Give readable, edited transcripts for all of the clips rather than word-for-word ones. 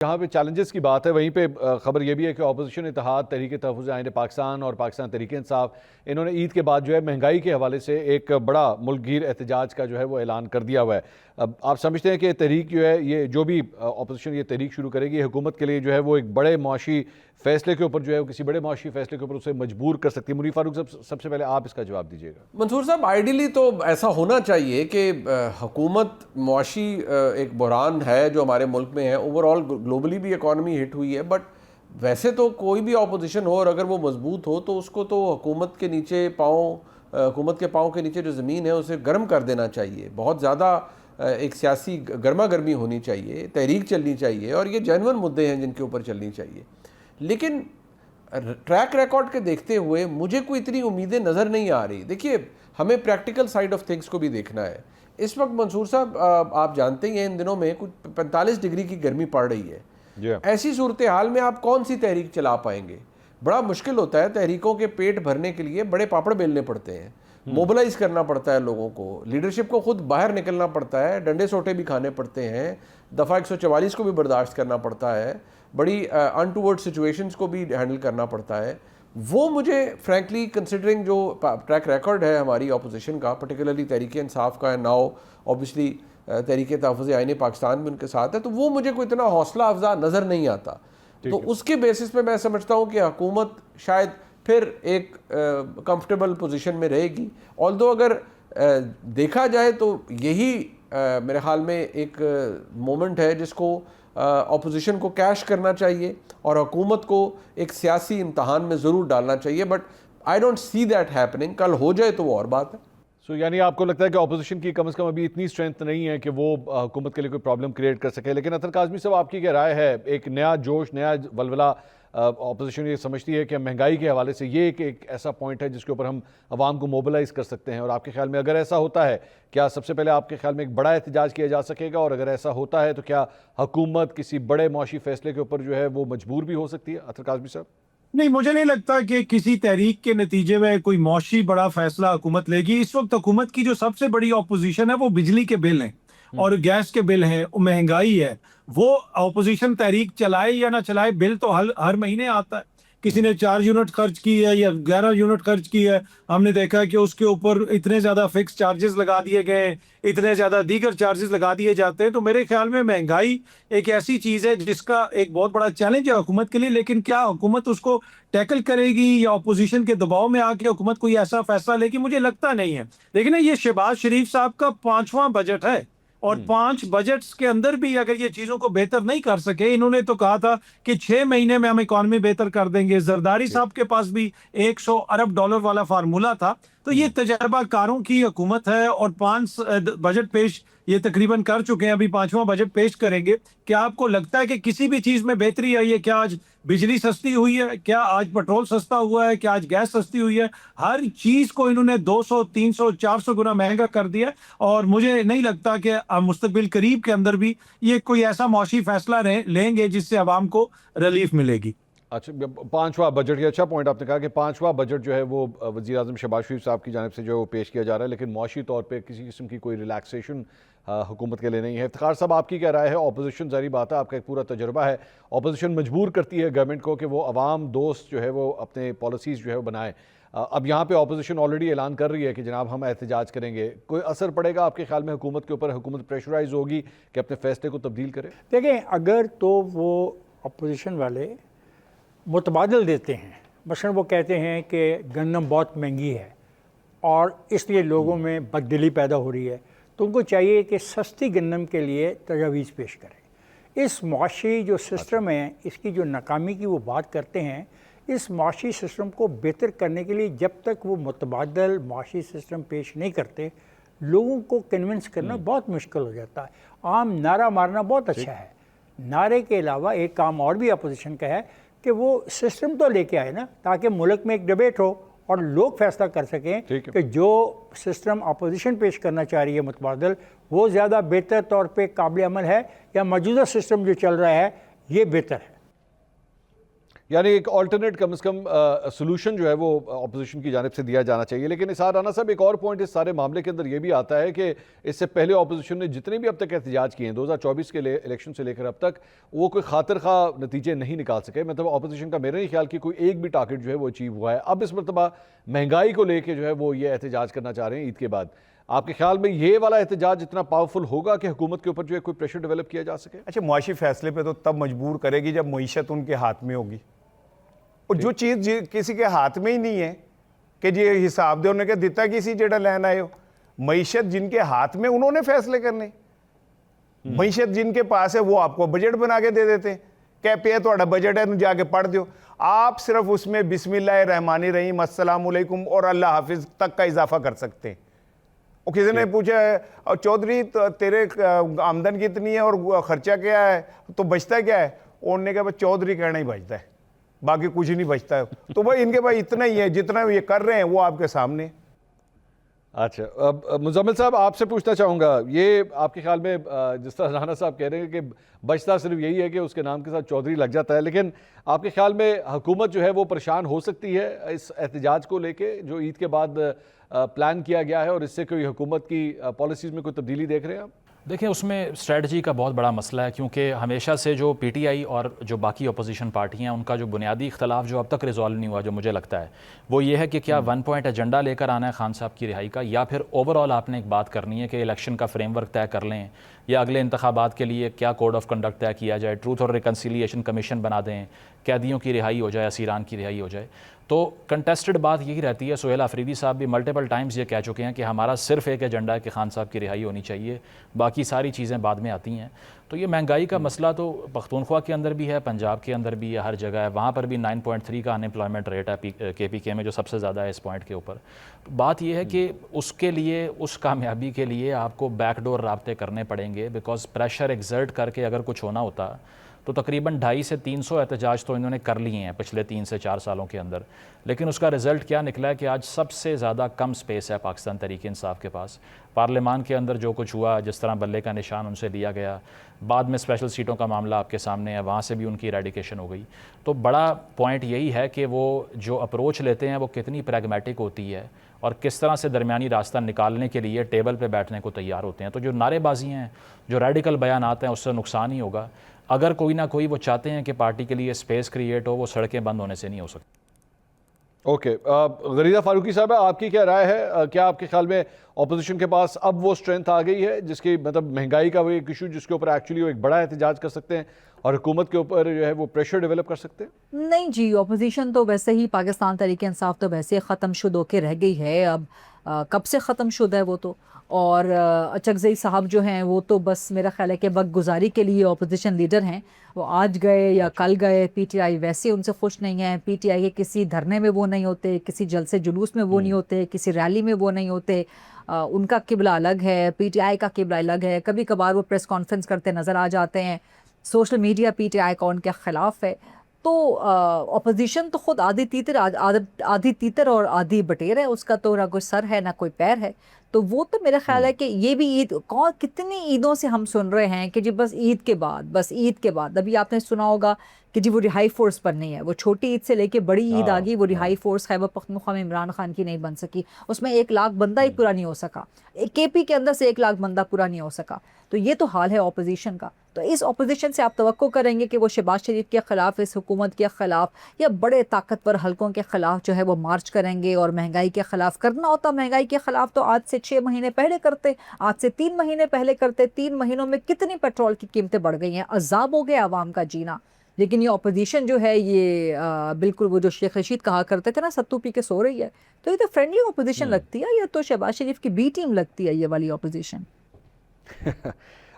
जहाँ पे चैलेंजेस की बात है वहीं पे खबर ये भी है कि अपोजिशन इत्तेहाद तहरीक तहफ़्फ़ुज़ आईन पाकिस्तान और पाकिस्तान तहरीक इंसाफ इन्होंने ईद के बाद जो है महंगाई के हवाले से एक बड़ा मुल्कगीर एहतजाज का जो है वो ऐलान कर दिया हुआ है। अब आप समझते हैं कि तहरीक जो है ये जो भी अपोजिशन ये तहरीक शुरू करेगी हुकूमत के लिए जो है वो एक बड़े मुआशी फैसले के ऊपर जो है किसी बड़े मुआशी फैसले के ऊपर उसे मजबूर कर सकती है? मुनीर फारूक साहब, सबसे पहले आप इसका जवाब दीजिएगा। मंसूर साहब, आइडियली तो ऐसा होना चाहिए कि हुकूमत मुआशी एक बहरान है जो हमारे मुल्क में है, ओवरऑल ग्लोबली भी इकॉनमी हिट हुई है, बट वैसे तो कोई भी अपोजिशन हो और अगर वो मजबूत हो तो उसको तो हुकूमत के नीचे हुकूमत के पाँव के नीचे जो ज़मीन है उसे गर्म कर देना चाहिए। बहुत ज़्यादा एक सियासी गर्मा गर्मी होनी चाहिए, तहरीक चलनी चाहिए और ये जेन्युइन मुद्दे हैं जिनके ऊपर चलनी चाहिए। लेकिन ट्रैक रिकॉर्ड के देखते हुए मुझे कोई इतनी उम्मीदें नज़र नहीं आ रही। देखिए, हमें प्रैक्टिकल साइड ऑफ थिंग्स को भी देखना है। इस वक्त मंसूर साहब, आप जानते ही हैं इन दिनों में कुछ 45 डिग्री की गर्मी पड़ रही है। ऐसी सूरत हाल में आप कौन सी तहरीक चला पाएंगे? बड़ा मुश्किल होता है। तहरीकों के पेट भरने के लिए बड़े पापड़ बेलने पड़ते हैं, मोबिलाइज करना पड़ता है लोगों को, लीडरशिप को खुद बाहर निकलना पड़ता है, डंडे सोटे भी खाने पड़ते हैं, दफ़ा 144 को भी बर्दाश्त करना पड़ता है, बड़ी अनटूवर्ड सिचुएशंस को भी हैंडल करना पड़ता है। वो मुझे फ्रैंकली कंसिडरिंग जो ट्रैक रिकॉर्ड है हमारी अपोजिशन का, पर्टिकुलरली तहरीक इंसाफ का, नाउ ऑब्वियसली तहरीक तहफ़्फ़ुज़ आईन पाकिस्तान भी उनके साथ है, तो वो मुझे कोई इतना हौसला अफजा नज़र नहीं आता। तो उसके बेसिस पे मैं समझता हूँ कि हुकूमत शायद फिर एक कंफर्टेबल पोजीशन में रहेगी। ऑल्दो अगर देखा जाए तो यही मेरे ख्याल में एक मोमेंट है जिसको अपोजिशन को कैश करना चाहिए और हुकूमत को एक सियासी इम्तहान में ज़रूर डालना चाहिए, but I don't see that happening. कल हो जाए तो वो और बात है। सो यानी आपको लगता है कि अपोजिशन की कम से कम अभी इतनी स्ट्रेंथ नहीं है कि वो हुकूमत के लिए कोई प्रॉब्लम क्रिएट कर सके। लेकिन अतर काज़मी साहब, आपकी क्या राय है? एक नया जोश, नया वलवला, अपोजिशन ये समझती है कि महंगाई के हवाले से ये एक ऐसा पॉइंट है जिसके ऊपर हम आवाम को मोबिलाइज कर सकते हैं, और आपके ख्याल में अगर ऐसा होता है, क्या सबसे पहले आपके ख्याल में एक बड़ा एहतजाज किया जा सकेगा? और अगर ऐसा होता है तो क्या हुकूमत किसी बड़े मुआशी फैसले के ऊपर जो है वो मजबूर भी हो सकती है? अतर काज़मी साहब, नहीं, मुझे नहीं लगता कि किसी तहरीक के नतीजे में कोई मौशी बड़ा फैसला हुकूमत लेगी। इस वक्त हुकूमत की जो सबसे बड़ी ऑपोजिशन है वो बिजली के बिल हैं और गैस के बिल हैं, महंगाई है। वो ऑपोजिशन तहरीक चलाए या ना चलाए, बिल तो हर महीने आता है। किसी ने 4 यूनिट खर्च की है या 11 यूनिट खर्च की है, हमने देखा कि उसके ऊपर इतने ज्यादा फिक्स चार्जेस लगा दिए गए, इतने ज्यादा दीगर चार्जेस लगा दिए जाते हैं। तो मेरे ख्याल में महंगाई एक ऐसी चीज है जिसका एक बहुत बड़ा चैलेंज है हुकूमत के लिए। लेकिन क्या हुकूमत उसको टैकल करेगी या अपोजिशन के दबाव में आके हुकूमत कोई ऐसा फैसला लेगी, मुझे लगता नहीं है। लेकिन ये शहबाज शरीफ साहब का 5वां बजट है और 5 बजट्स के अंदर भी अगर ये चीजों को बेहतर नहीं कर सके, इन्होंने तो कहा था कि 6 महीने में हम इकॉनमी बेहतर कर देंगे। जरदारी साहब के पास भी 100 अरब डॉलर वाला फार्मूला था। तो ये तजर्बाकारों की हुकूमत है और 5 बजट पेश ये तकरीबन कर चुके हैं, अभी 5वां बजट पेश करेंगे। क्या आपको लगता है कि किसी भी चीज में बेहतरी आई है? क्या आज बिजली सस्ती हुई है? क्या आज पेट्रोल सस्ता हुआ है? क्या आज गैस सस्ती हुई है? हर चीज को इन्होंने 200, 300, 400 गुना महंगा कर दिया। और मुझे नहीं लगता कि मुस्तकबिल करीब के अंदर भी ये कोई ऐसा मौशी फैसला लेंगे जिससे आवाम को रिलीफ मिलेगी। अच्छा, 5वां बजट, ये अच्छा पॉइंट आपने कहा कि 5वां बजट जो है वो वज़ीर आज़म शहबाज शरीफ साहब की जानिब से जो है वो पेश किया जा रहा है, लेकिन मौशी तौर पे किसी किस्म की कोई रिलैक्सेशन हुकूमत के लिए नहीं है। इफ्तिखार साहब, आपकी क्या राय है? अपोजिशन, ज़ाहिर बात है आपका एक पूरा तजुर्बा है, अपोजिशन मजबूर करती है गवर्नमेंट को कि वो अवाम दोस्त जो है वो अपने पॉलिसीज़ जो है वो बनाए। अब यहाँ पे अपोजिशन ऑलरेडी ऐलान कर रही है कि जनाब हम एहतजाज करेंगे। कोई असर पड़ेगा आपके ख्याल में हुकूमत के ऊपर? हुकूमत प्रेशराइज होगी कि अपने फैसले को तब्दील करे? देखें, अगर तो वो अपोजिशन वाले मुतबादल देते हैं, मसलन वो कहते हैं कि गंदम बहुत महंगी है और इसलिए लोगों में बददिली पैदा हो रही है, तो उनको चाहिए कि सस्ती गंदम के लिए तजावीज़ पेश करें। इस मुआशी जो सिस्टम है, इसकी जो नाकामी की वो बात करते हैं, इस मुआशी सिस्टम को बेहतर करने के लिए जब तक वो मुतबादल मुआशी सिस्टम पेश नहीं करते, लोगों को कन्विंस करना बहुत मुश्किल हो जाता है। आम नारा मारना बहुत अच्छा है, नारे के अलावा एक काम और भी अपोजिशन का है कि वो सिस्टम तो लेके आए ना, ताकि मुल्क में एक डिबेट हो और लोग फैसला कर सकें कि जो सिस्टम अपोजिशन पेश करना चाह रही है मुतबादल, वो ज़्यादा बेहतर तौर पे काबिल अमल है या मौजूदा सिस्टम जो चल रहा है ये बेहतर है। यानी एक ऑल्टरनेट कम से कम सोल्यूशन जो है वो अपोजिशन की जानिब से दिया जाना चाहिए। लेकिन इसार राना साहब, एक और पॉइंट इस सारे मामले के अंदर ये भी आता है कि इससे पहले अपोजिशन ने जितने भी अब तक एहतजाज किए हैं 2024 के इलेक्शन से लेकर अब तक, वो कोई खातिर खा नतीजे नहीं निकाल सके। मतलब अपोजिशन का मेरा नहीं ख्याल कि कोई एक भी टारगेट जो है वो अचीव हुआ है। अब इस मरतबा महंगाई को लेकर जो है वो ये एहतजाज करना चाह रहे हैं ईद के बाद। आपके ख्याल में ये वाला एहतजाज इतना पावरफुल होगा कि हुकूमत के ऊपर जो है कोई प्रेशर डेवलप किया जा सके? अच्छा, मुआशी फैसले पे तो तब मजबूर करेगी जब मईशत उनके हाथ में होगी, और जो चीज़ किसी के हाथ में ही नहीं है कि जी हिसाब दे उन्हें क्या दिता किसी जेड़ा लैन आए हो। मईशत जिनके हाथ में, उन्होंने फैसले करने। मईशत जिनके पास है वो आपको बजट बना के दे देते हैं, क्या पे थोड़ा बजट है जाके पढ़ दो। आप सिर्फ उसमें बिस्मिल्लाह रहमानी रहीम अस्सलाम वालेकुम और अल्लाह हाफिज तक का इजाफा कर सकते हैं। और किसी ने पूछा और चौधरी तेरे आमदन कितनी है और खर्चा क्या है तो बचता क्या है, उन्होंने कहा चौधरी कहना ही बचता है, बाकी कुछ नहीं बचता है। तो भाई इनके भाई इतना ही है, जितना ये कर रहे हैं वो आपके सामने। अच्छा, अब मुजम्मिल साहब आपसे पूछना चाहूँगा, ये आपके ख्याल में जिस तरह राना साहब कह रहे हैं कि बचता सिर्फ यही है कि उसके नाम के साथ चौधरी लग जाता है, लेकिन आपके ख्याल में हुकूमत जो है वो परेशान हो सकती है इस एहतजाज को लेके जो ईद के बाद प्लान किया गया है, और इससे कोई हुकूमत की पॉलिसीज़ में कोई तब्दीली देख रहे हैं आप? देखिए, उसमें स्ट्रेटजी का बहुत बड़ा मसला है, क्योंकि हमेशा से जो पीटीआई और जो बाकी अपोजिशन पार्टियां, उनका जो बुनियादी इख्तलाफ जो अब तक रिजॉल्व नहीं हुआ, जो मुझे लगता है वो ये है कि क्या 1 पॉइंट एजेंडा लेकर आना है खान साहब की रिहाई का, या फिर ओवरऑल आपने एक बात करनी है कि इलेक्शन का फ्रेमवर्क तय कर लें, या अगले इंतखाबात के लिए क्या कोड ऑफ कंडक्ट तय किया जाए, ट्रूथ और रिकन्सिलिएशन कमीशन बना दें, कैदियों की रिहाई हो जाए, असीरान की रिहाई हो जाए। तो कंटेस्टेड बात यही रहती है। सुहेल आफरीदी साहब भी मल्टीपल टाइम्स ये कह चुके हैं कि हमारा सिर्फ एक एजेंडा है कि खान साहब की रिहाई होनी चाहिए, बाकी सारी चीज़ें बाद में आती हैं। तो ये महंगाई का मसला तो पख्तूनख्वा के अंदर भी है, पंजाब के अंदर भी है, हर जगह है। वहाँ पर भी 9.3 का अनएम्प्लॉयमेंट रेट है KPK में, जो सबसे ज़्यादा है इस पॉइंट के ऊपर। तो बात यह है कि उसके लिए, उस कामयाबी के लिए आपको बैकडोर राब्ते करने पड़ेंगे, बिकॉज प्रेशर एग्जर्ट करके अगर कुछ होना होता तो तकरीबन 250 से 300 एहतजाज तो इन्होंने कर लिए हैं पिछले 3 से 4 सालों के अंदर। लेकिन उसका रिज़ल्ट क्या निकला है कि आज सबसे ज़्यादा कम स्पेस है पाकिस्तान तहरीक इंसाफ के पास। पार्लियामान के अंदर जो कुछ हुआ, जिस तरह बल्ले का निशान उनसे लिया गया, बाद में स्पेशल सीटों का मामला आपके सामने है, वहाँ से भी उनकी इरेडिकेशन हो गई। तो बड़ा पॉइंट यही है कि वो जो अप्रोच लेते हैं वो कितनी प्रैग्मेटिक होती है और किस तरह से दरमियानी रास्ता निकालने के लिए टेबल पे बैठने को तैयार होते हैं। तो जो नारेबाजी हैं, जो रेडिकल बयानात हैं, उससे नुकसान ही होगा। अगर कोई ना कोई वो चाहते हैं कि पार्टी के लिए स्पेस क्रिएट हो, वो सड़कें बंद होने से नहीं हो सकती। ओके, गरीदा फारूकी साहब, आपकी क्या राय है? क्या आपके ख्याल में ऑपोजिशन के पास अब वो स्ट्रेंथ आ गई है जिसकी, मतलब महंगाई का वो एक इशू जिसके ऊपर एक्चुअली वो एक बड़ा एहतजाज कर सकते हैं और हुकूमत के ऊपर जो है वो प्रेशर डेवलप कर सकते हैं? नहीं जी, ऑपोजिशन तो वैसे ही, पाकिस्तान तहरीक इंसाफ तो वैसे ख़त्म शुदा होकर रह गई है। अब कब से ख़त्म शुदा है वो तो। और अचकज़ई साहब जो हैं वो तो बस मेरा ख्याल है कि वक्त गुजारी के लिए ऑपोजिशन लीडर हैं। वो आज गए या कल गए, पीटीआई वैसे उनसे खुश नहीं है। पीटीआई के किसी धरने में वो नहीं होते, किसी जलसे जुलूस में वो नहीं होते, किसी रैली में वो नहीं होते। उनका किबला अलग है, पीटीआई का किबला अलग है। कभी कभार वो प्रेस कॉन्फ्रेंस करते नज़र आ जाते हैं। सोशल मीडिया पीटीआई का उनके ख़िलाफ़ है। तो अपोजिशन तो ख़ुद आधी तीतर और आधी बटेर है। उसका तो ना कोई सर है ना कोई पैर है। तो वो तो मेरा ख्याल है कि ये भी ईद, कौन कितनी ईदों से हम सुन रहे हैं कि जी बस ईद के बाद अभी आपने सुना होगा कि जी वो रिहाई फोर्स बननी है। वो छोटी ईद से लेके बड़ी ईद आ गई, वो रिहाई फोर्स खैबर पख्तूनख्वा में इमरान खान की नहीं बन सकी। उसमें 1 लाख बंदा ही पूरा नहीं हो सका, KP के अंदर से 1 लाख बंदा पूरा नहीं हो सका। तो ये तो हाल है ऑपोजिशन का। तो इस ऑपोजिशन से आप तवक्को करेंगे कि वो शहबाज शरीफ के ख़िलाफ़, इस हुकूमत के ख़िलाफ़ या बड़े ताकतवर हलकों के ख़िलाफ़ जो है वो मार्च करेंगे। और महंगाई के ख़िलाफ़ करना होता, महंगाई के ख़िलाफ़ तो आज से 6 महीने पहले करते, आज से 3 महीने पहले करते। 3 महीनों में कितनी पेट्रोल की कीमतें बढ़ गई हैं, अज़ाब हो गया आवाम का जीना। लेकिन ये ऑपोजिशन जो है ये बिल्कुल वो जो शेख रशीद कहा करते थे ना, सत्तू पी के सो रही है। तो ये तो फ्रेंडली ऑपोजिशन लगती है, ये तो शहबाज शरीफ की बी टीम लगती है, ये वाली ऑपोजिशन।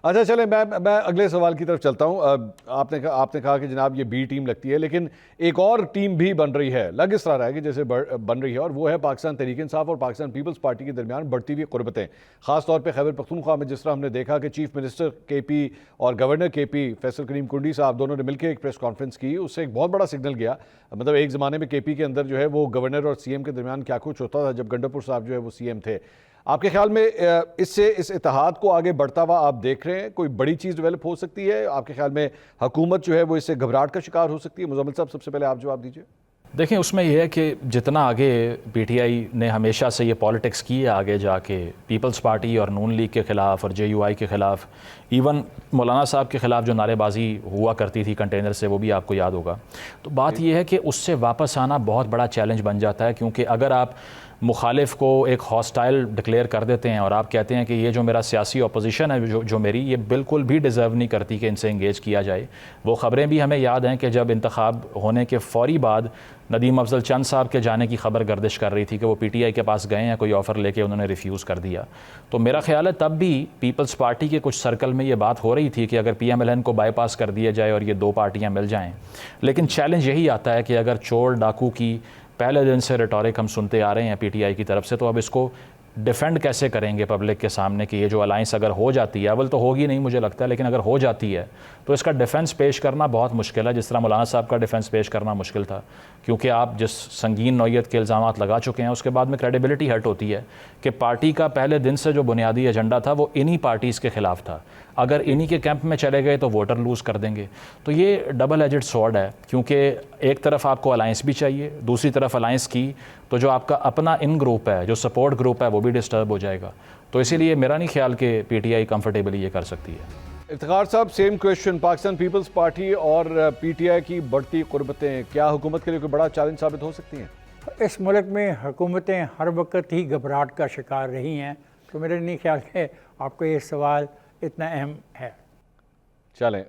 अच्छा, चले मैं अगले सवाल की तरफ चलता हूँ। आपने कहा कि जनाब ये बी टीम लगती है, लेकिन एक और टीम भी बन रही है, लग इस तरह है कि जैसे बन रही है, और वो है पाकिस्तान तहरीक इंसाफ और पाकिस्तान पीपल्स पार्टी के दरमियान बढ़ती हुई क़ुरबतें। ख़ासतौर पर खैबर पख्तूनख्वा में जिस तरह हमने देखा कि चीफ मिनिस्टर KP और गवर्नर KP फैसल करीम कुंडी साहब दोनों ने मिलकर एक प्रेस कॉन्फ्रेंस की, उससे एक बहुत बड़ा सिग्नल गया। मतलब एक ज़माने में KP के अंदर जो है वो गवर्नर और CM के दरमियान क्या कुछ होता था जब गंडापुर साहब जो है वो CM थे। आपके ख्याल में इससे इस इत्तेहाद को आगे बढ़ता हुआ आप देख रहे हैं, कोई बड़ी चीज़ डेवलप हो सकती है? आपके ख्याल में हुकूमत जो है वो इससे घबराहट का शिकार हो सकती है? मुजम्मिल साहब, सबसे पहले आप जवाब दीजिए। देखें, उसमें यह है कि जितना आगे पीटीआई ने हमेशा से ये पॉलिटिक्स की है, आगे जाके पीपल्स पार्टी और नून लीग के ख़िलाफ़ और जेयूआई के ख़िलाफ़, इवन मौलाना साहब के ख़िलाफ़ जो नारेबाजी हुआ करती थी कंटेनर से, वो भी आपको याद होगा। तो बात यह है कि उससे वापस आना बहुत बड़ा चैलेंज बन जाता है, क्योंकि अगर आप मुखालिफ को एक हॉस्टाइल डिक्लेयर कर देते हैं और आप कहते हैं कि ये जो मेरा सियासी अपोजिशन है, जो मेरी, ये बिल्कुल भी डिज़र्व नहीं करती कि इनसे इंगेज किया जाए। वो ख़बरें भी हमें याद हैं कि जब इंतखाब होने के फ़ौरी बाद नदीम अफजल चंद साहब के जाने की खबर गर्दिश कर रही थी कि वो पीटीआई के पास गए हैं कोई ऑफ़र लेके, उन्होंने रिफ्यूज़ कर दिया। तो मेरा ख्याल है तब भी पीपल्स पार्टी के कुछ सर्कल में ये बात हो रही थी कि अगर PMLN को बाईपास कर दिया जाए और ये दो पार्टियाँ मिल जाएँ। लेकिन चैलेंज यही आता है कि अगर चोर डाकू की पहले दिन से रिटोरिक हम सुनते आ रहे हैं पीटीआई की तरफ से, तो अब इसको डिफेंड कैसे करेंगे पब्लिक के सामने कि ये जो अलाइंस अगर हो जाती है, अव्वल तो होगी नहीं मुझे लगता है, लेकिन अगर हो जाती है तो इसका डिफेंस पेश करना बहुत मुश्किल है, जिस तरह मौलाना साहब का डिफेंस पेश करना मुश्किल था, क्योंकि आप जिस संगीन नौयत के इल्ज़ामात लगा चुके हैं उसके बाद में क्रेडिबिलिटी हर्ट होती है कि पार्टी का पहले दिन से जो बुनियादी एजेंडा था वो इन्हीं पार्टीज़ के ख़िलाफ़ था। अगर इन्हीं के कैंप में चले गए तो वोटर लूज़ कर देंगे। तो ये डबल एजेड स्वॉर्ड है, क्योंकि एक तरफ आपको अलाइंस भी चाहिए, दूसरी तरफ अलाइंस की तो जो आपका अपना इन ग्रुप है, जो सपोर्ट ग्रुप है, वो भी डिस्टर्ब हो जाएगा। तो इसीलिए मेरा नहीं ख्याल कि पीटीआई कंफर्टेबली ये कर सकती है। इफ्तिखार साहब, same question, Pakistan peoples party और पीटीआई की बढ़ती कुर्बतें क्या हुकूमत के लिए कोई बड़ा चैलेंज साबित हो सकती हैं? इस मुल्क में हुकूमतें हर वक्त ही घबराहट का शिकार रही हैं, तो मेरे नहीं ख्याल है आपको ये सवाल इतना अहम है। चलें,